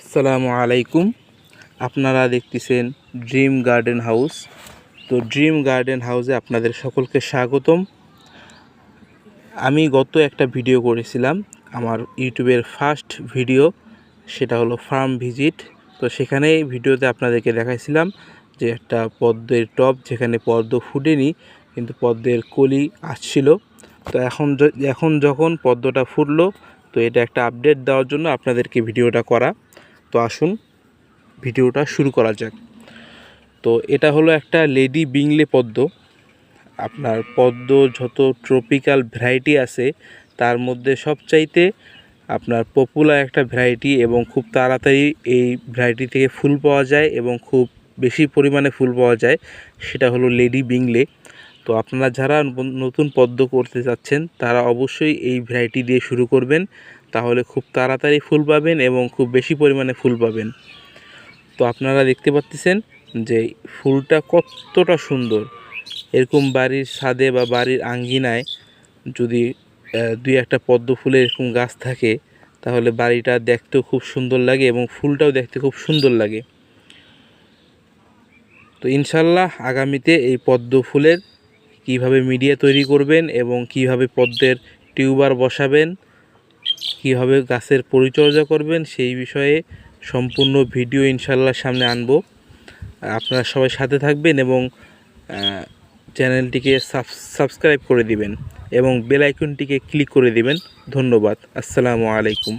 আসসালামু আলাইকুম। আপনারা দেখতেছেন ড্রিম গার্ডেন হাউস। তো ড্রিম গার্ডেন হাউসে আপনাদের সকলকে স্বাগতম। আমি গত একটা ভিডিও করেছিলাম, আমার ইউটিউবের ফার্স্ট ভিডিও, সেটা হলো ফার্ম ভিজিট। তো সেখানে ভিডিওতে আপনাদেরকে দেখাইছিলাম যে একটা পদ্মের টব, যেখানে পদ্ম ফুটেনি কিন্তু পদ্মের কলি আসছিল। তো এখন যখন পদ্মটা ফুটলো, তো এটা একটা আপডেট দেওয়ার জন্য আপনাদেরকে ভিডিওটা করা। তো আসুন ভিডিওটা শুরু করা যাক। তো এটা হলো একটা লেডি বিংলে পদ্ম। আপনার পদ্ম যত ট্রপিক্যাল ভ্যারাইটি আছে তার মধ্যে সবচাইতে আপনার পপুলার একটা ভ্যারাইটি, এবং খুব তাড়াতাড়ি এই ভ্যারাইটি থেকে ফুল পাওয়া যায় এবং খুব বেশি পরিমাণে ফুল পাওয়া যায়, সেটা হলো লেডি বিংলে। তো আপনারা যারা নতুন পদ্ম করতে চাচ্ছেন তারা অবশ্যই এই ভ্যারাইটি দিয়ে শুরু করবেন, তাহলে খুব তাড়াতাড়ি ফুল পাবেন এবং খুব বেশি পরিমাণে ফুল পাবেন। তো আপনারা দেখতে পাচ্ছেন যে ফুলটা কতটা সুন্দর। এরকম বাড়ির ছাদে বা বাড়ির আঙ্গিনায় যদি দুই একটা পদ্ম ফুলের এরকম গাছ থাকে, তাহলে বাড়িটা দেখতেও খুব সুন্দর লাগে এবং ফুলটাও দেখতে খুব সুন্দর লাগে। তো ইনশাল্লাহ আগামীতে এই পদ্ম ফুলের কীভাবে মিডিয়া তৈরি করবেন এবং কিভাবে পদ্মের টিউবার বসাবেন, কিভাবে গাছের পরিচর্যা করবেন, সেই বিষয়ে সম্পূর্ণ ভিডিও ইনশাল্লাহ সামনে আনব। আপনারা সবাই সাথে থাকবেন এবং চ্যানেলটিকে সাবস্ক্রাইব করে দিবেন এবং বেল আইকনটিকে ক্লিক করে দিবেন। ধন্যবাদ। আসসালামু আলাইকুম।